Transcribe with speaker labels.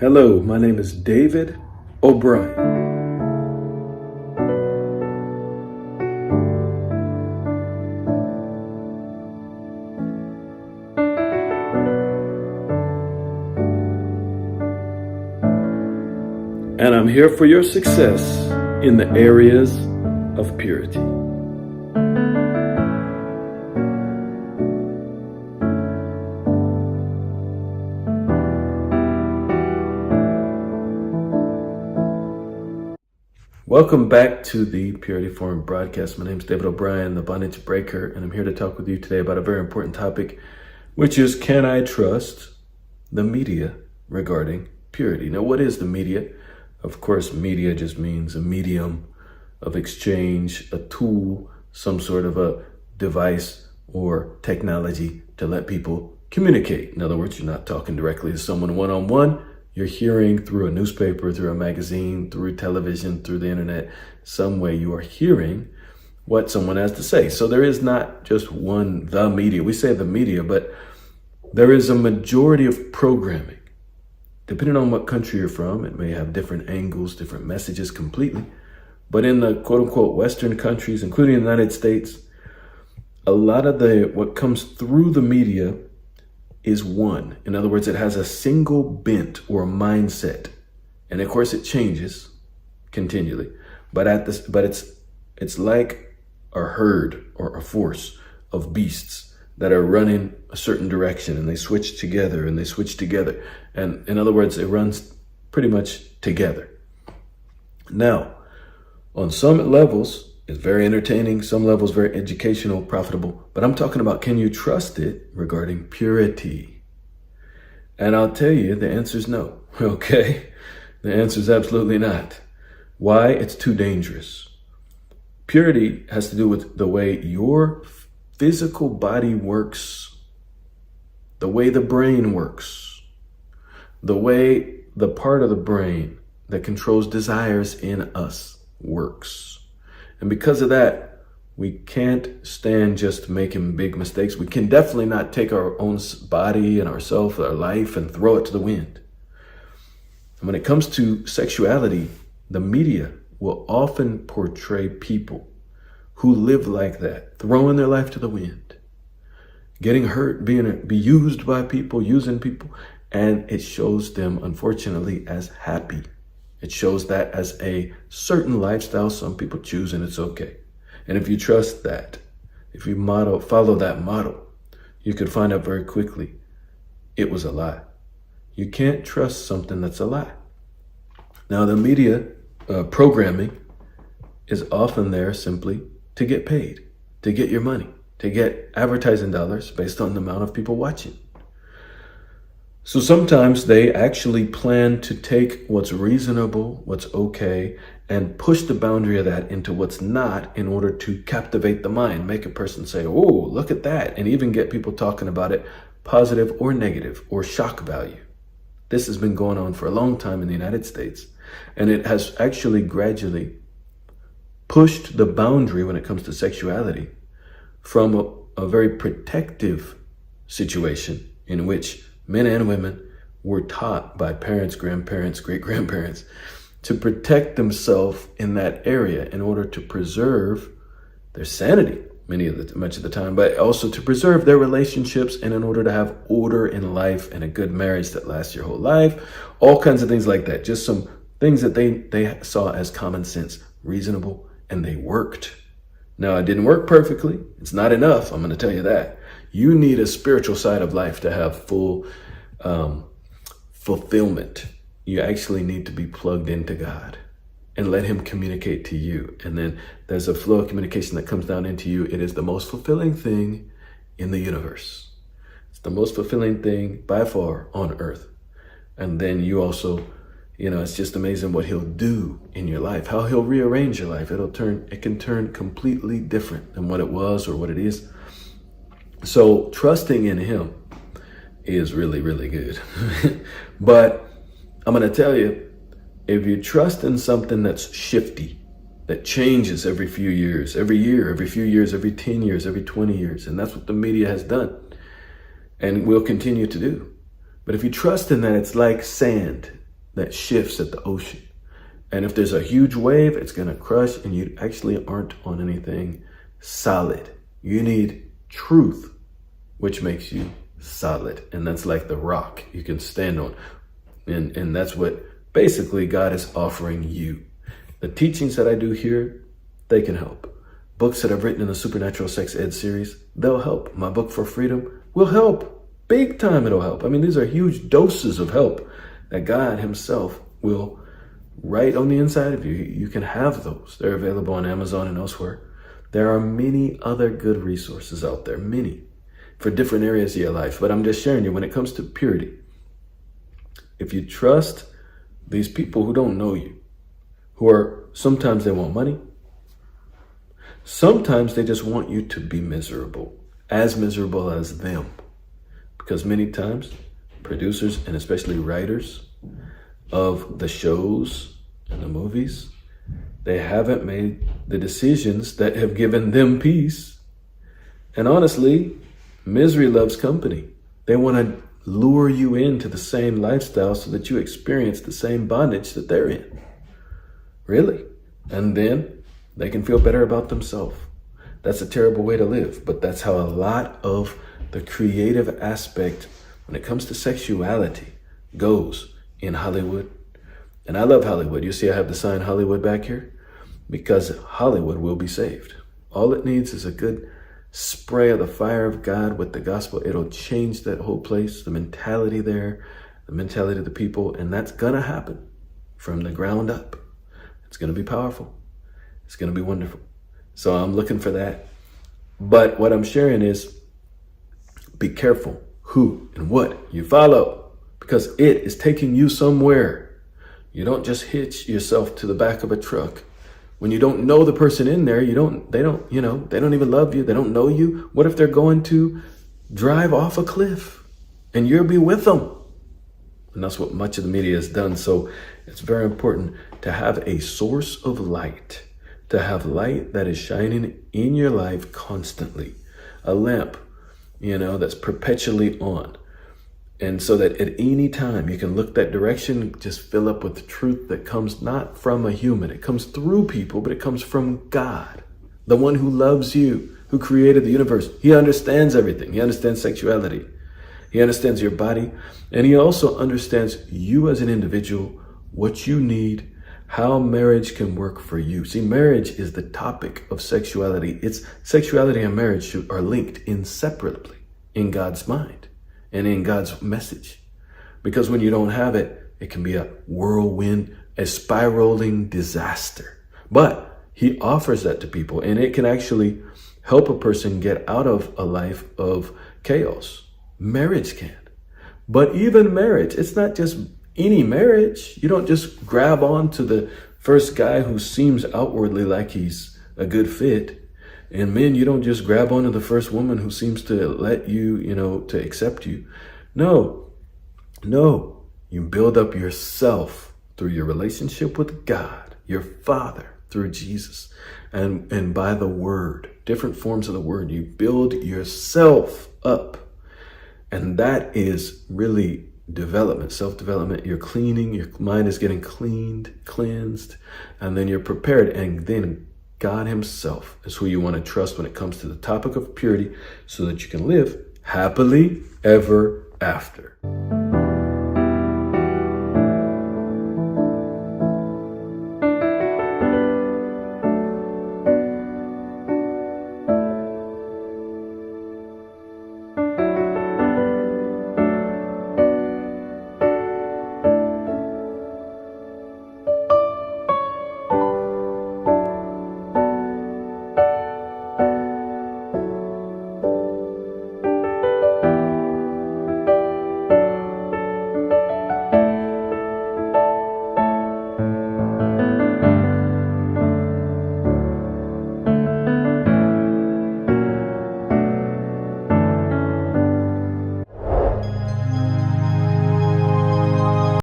Speaker 1: Hello, my name is David O'Brien. And I'm here for your success in the areas of purity. Welcome back to the Purity Forum broadcast. My name is David O'Brien, the bondage breaker, and I'm here to talk with you today about a very important topic, which is, can I trust the media regarding purity? Now, what is the media? Of course, media just means a medium of exchange, a tool, some sort of a device or technology to let people communicate. In other words, you're not talking directly to someone one-on-one. You're hearing through a newspaper, through a magazine, through television, through the internet. Some way you are hearing what someone has to say. So there is not just the media. We say the media, but there is a majority of programming. Depending on what country you're from, it may have different angles, different messages completely. But in the quote unquote Western countries, including the United States, a lot of what comes through the media is one. In other words, it has a single bent or mindset. And of course it changes continually. But it's like a herd or a force of beasts that are running a certain direction, and they switch together and they switch together. And in other words, it runs pretty much together. Now, on some levels, it's very entertaining, some levels very educational, profitable, but I'm talking about, can you trust it regarding purity? And I'll tell you, the answer is no, okay? The answer is absolutely not. Why? It's too dangerous. Purity has to do with the way your physical body works, the way the brain works, the way the part of the brain that controls desires in us works. And because of that, we can't stand just making big mistakes. We can definitely not take our own body and ourselves, our life, and throw it to the wind. And when it comes to sexuality, the media will often portray people who live like that, throwing their life to the wind, getting hurt, be used by people, using people, and it shows them, unfortunately, as happy. It shows that as a certain lifestyle some people choose, and it's okay. And if you trust that, if you follow that model, you could find out very quickly it was a lie. You can't trust something that's a lie. Now, the media programming is often there simply to get paid, to get your money, to get advertising dollars based on the amount of people watching. So sometimes they actually plan to take what's reasonable, what's okay, and push the boundary of that into what's not in order to captivate the mind, make a person say, oh, look at that, and even get people talking about it, positive or negative or shock value. This has been going on for a long time in the United States, and it has actually gradually pushed the boundary when it comes to sexuality from a very protective situation in which men and women were taught by parents, grandparents, great-grandparents to protect themselves in that area in order to preserve their sanity much of the time, but also to preserve their relationships and in order to have order in life and a good marriage that lasts your whole life, all kinds of things like that. Just some things that they saw as common sense, reasonable, and they worked. Now, it didn't work perfectly. It's not enough. I'm going to tell you that. You need a spiritual side of life to have full fulfillment. You actually need to be plugged into God and let him communicate to you. And then there's a flow of communication that comes down into you. It is the most fulfilling thing in the universe. It's the most fulfilling thing by far on earth. And then you also, it's just amazing what he'll do in your life, how he'll rearrange your life. It can turn completely different than what it was or what it is. So trusting in him is really, really good. But I'm going to tell you, if you trust in something that's shifty, that changes every few years, every year, every few years, every 10 years, every 20 years, and that's what the media has done and will continue to do. But if you trust in that, it's like sand. that shifts at the ocean. And if there's a huge wave, it's going to crush, and you actually aren't on anything solid. You need truth, which makes you solid. And that's like the rock you can stand on. And that's what basically God is offering you. The teachings that I do here, they can help. Books that I've written in the Supernatural Sex Ed series, they'll help. My book For Freedom will help. Big time it'll help. I mean, these are huge doses of help that God himself will write on the inside of you. You can have those. They're available on Amazon and elsewhere. There are many other good resources out there, many, for different areas of your life. But I'm just sharing you, when it comes to purity, if you trust these people who don't know you, who are, sometimes they want money, sometimes they just want you to be miserable as them. Because many times, producers and especially writers of the shows and the movies, they haven't made the decisions that have given them peace. And honestly, misery loves company. They want to lure you into the same lifestyle so that you experience the same bondage that they're in. Really. And then they can feel better about themselves. That's a terrible way to live, but that's how a lot of the creative aspect when it comes to sexuality goes in Hollywood. And I love Hollywood. You see I have the sign Hollywood back here because Hollywood will be saved. All it needs is a good spray of the fire of God with the gospel. It'll change that whole place, the mentality there, the mentality of the people, and that's gonna happen from the ground up. It's gonna be powerful. It's gonna be wonderful. So I'm looking for that. But what I'm sharing is be careful who and what you follow, because it is taking you somewhere. You don't just hitch yourself to the back of a truck when you don't know the person in there. They don't even love you. They don't know you. What if they're going to drive off a cliff and you'll be with them? And that's what much of the media has done. So it's very important to have a source of light, to have light that is shining in your life constantly, a lamp, that's perpetually on. And so that at any time you can look that direction, just fill up with the truth that comes not from a human. It comes through people, but it comes from God, the one who loves you, who created the universe. He understands everything. He understands sexuality. He understands your body. And he also understands you as an individual, what you need, how marriage can work for you. See, marriage is the topic of sexuality. It's sexuality and marriage are linked inseparably in God's mind and in God's message. Because when you don't have it, it can be a whirlwind, a spiraling disaster. But he offers that to people, and it can actually help a person get out of a life of chaos. Marriage can. But even marriage, it's not just any marriage. You don't just grab on to the first guy who seems outwardly like he's a good fit. And men, you don't just grab onto the first woman who seems to let you, to accept you. No. You build up yourself through your relationship with God, your Father, through Jesus, and by the Word, different forms of the Word. You build yourself up. And that is really development, self-development. You're cleaning, your mind is getting cleansed, and then you're prepared. And then God himself is who you want to trust when it comes to the topic of purity, so that you can live happily ever after.